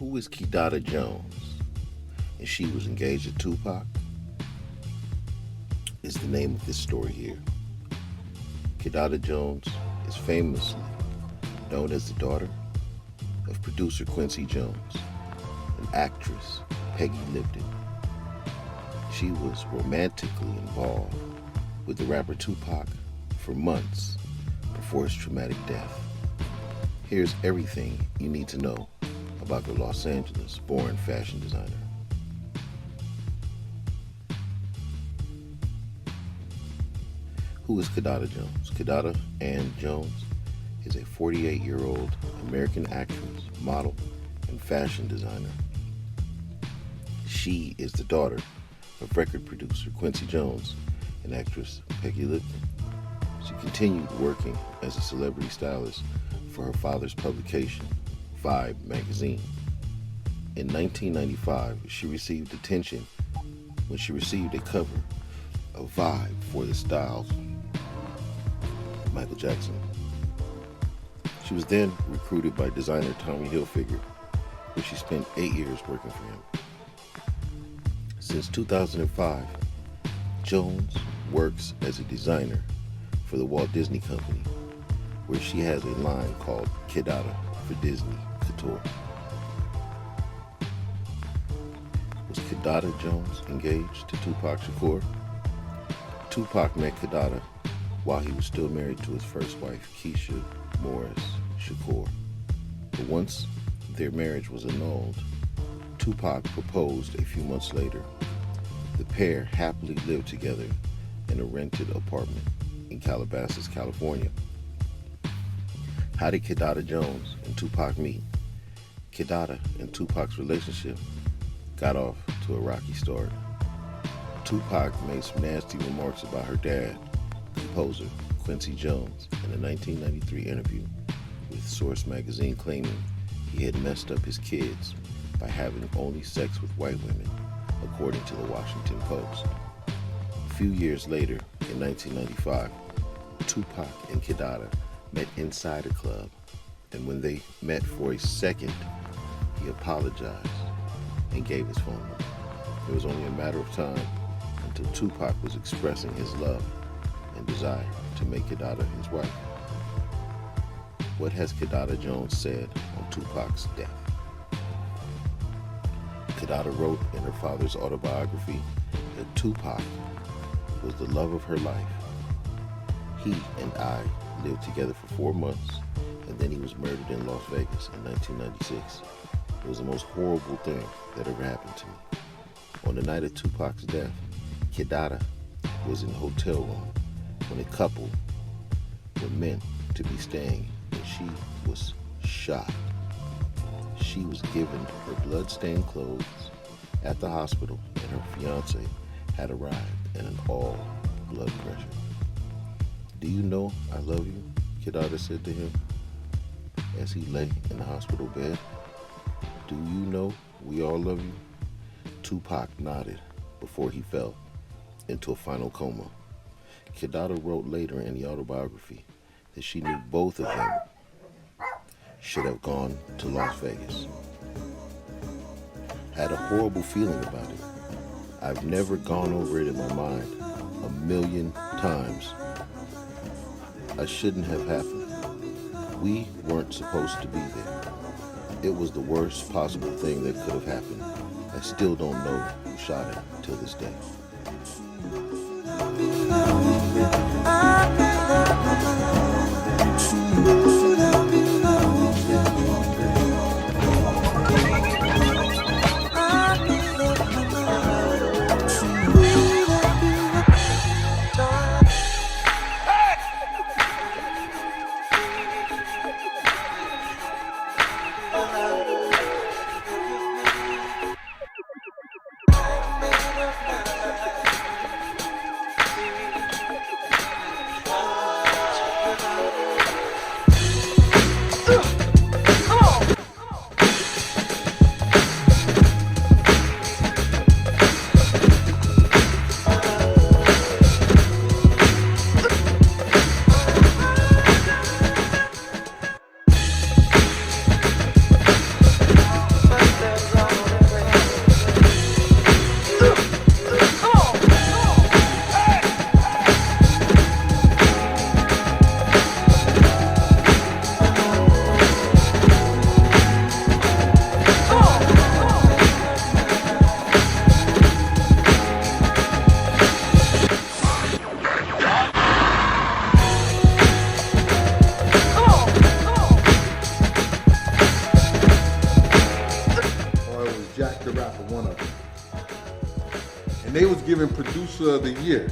Who is Kidada Jones? And she was engaged to Tupac? Is the name of this story here. Kidada Jones is famously known as the daughter of producer Quincy Jones and actress Peggy Lipton. She was romantically involved with the rapper Tupac for months before his traumatic death. Here's everything you need to know about the Los Angeles-born fashion designer. Who is Kidada Jones? Kidada Ann Jones is a 48-year-old American actress, model, and fashion designer. She is the daughter of record producer Quincy Jones and actress Peggy Lipton. She continued working as a celebrity stylist for her father's publication, Vibe magazine. In 1995, she received attention when she received a cover of Vibe for the style of Michael Jackson. She was then recruited by designer Tommy Hilfiger, where she spent 8 years working for him. Since 2005, Jones works as a designer for the Walt Disney Company, where she has a line called Kidada for Disney Couture. Was Kidada Jones engaged to Tupac Shakur? Tupac met Kidada while he was still married to his first wife, Keisha Morris Shakur. But once their marriage was annulled, Tupac proposed a few months later. The pair happily lived together in a rented apartment in Calabasas, California. How did Kidada Jones and Tupac meet? Kidada and Tupac's relationship got off to a rocky start. Tupac made some nasty remarks about her dad, composer Quincy Jones, in a 1993 interview with Source magazine, claiming he had messed up his kids by having only sex with white women, according to the Washington Post. A few years later, in 1995, Tupac and Kidada met inside a club, and when they met for a second, he apologized and gave his phone number. It was only a matter of time until Tupac was expressing his love and desire to make Kidada his wife. What has Kidada Jones said on Tupac's death? Kidada wrote in her father's autobiography that Tupac was the love of her life. He and I lived together for 4 months, and then he was murdered in Las Vegas in 1996. It was the most horrible thing that ever happened to me. On the night of Tupac's death, Kidada was in the hotel room when a couple were meant to be staying, and she was shot. She was given her blood-stained clothes at the hospital, and her fiance had arrived in an all-blood pressure. "Do you know I love you?" Kidada said to him as he lay in the hospital bed. "Do you know we all love you?" Tupac nodded before he fell into a final coma. Kidada wrote later in the autobiography that she knew both of them should have gone to Las Vegas. I had a horrible feeling about it. I've never gone over it in my mind 1,000,000 times. I shouldn't have happened. We weren't supposed to be there. It was the worst possible thing that could have happened. I still don't know who shot him till this day. Jack the Rapper, one of them. And they was giving producer of the year.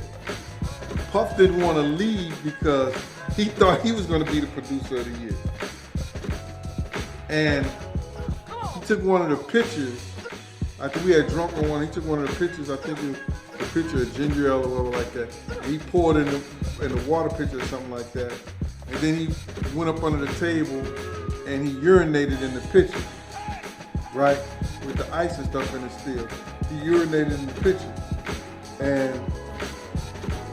Puff didn't want to leave because he thought he was going to be the producer of the year. And he took one of the pictures. After we had drunk on one, he took one of the pictures. I think it was a picture of ginger ale or whatever like that. And he poured in the water pitcher or something like that. And then he went up under the table and he urinated in the pitcher, right? With the ice and stuff in it still. He urinated in the pitcher. And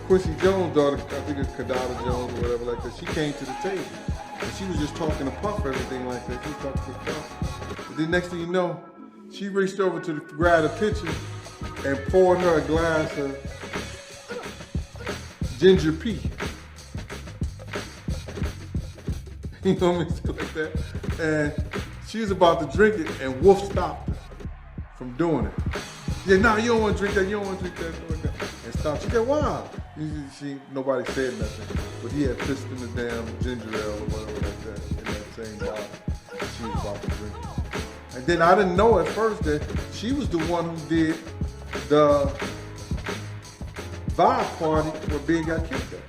Quincy Jones' daughter, I think it's Kidada Jones or whatever like that, she came to the table. And she was just talking to Puff, everything like that. She was talking to Puff. But then next thing you know, she reached over to grab a pitcher and poured her a glass of ginger pea. You know what I mean? Like that. And she was about to drink it, and Wolf stopped her from doing it. She said, "No, you don't want to drink that. You don't want to drink that." And stopped. She said, "Why?" Nobody said nothing, but he had pissed in the damn ginger ale or whatever like that in that same bottle. She was about to drink it. And then I didn't know at first that she was the one who did the vibe party where Ben got kicked at.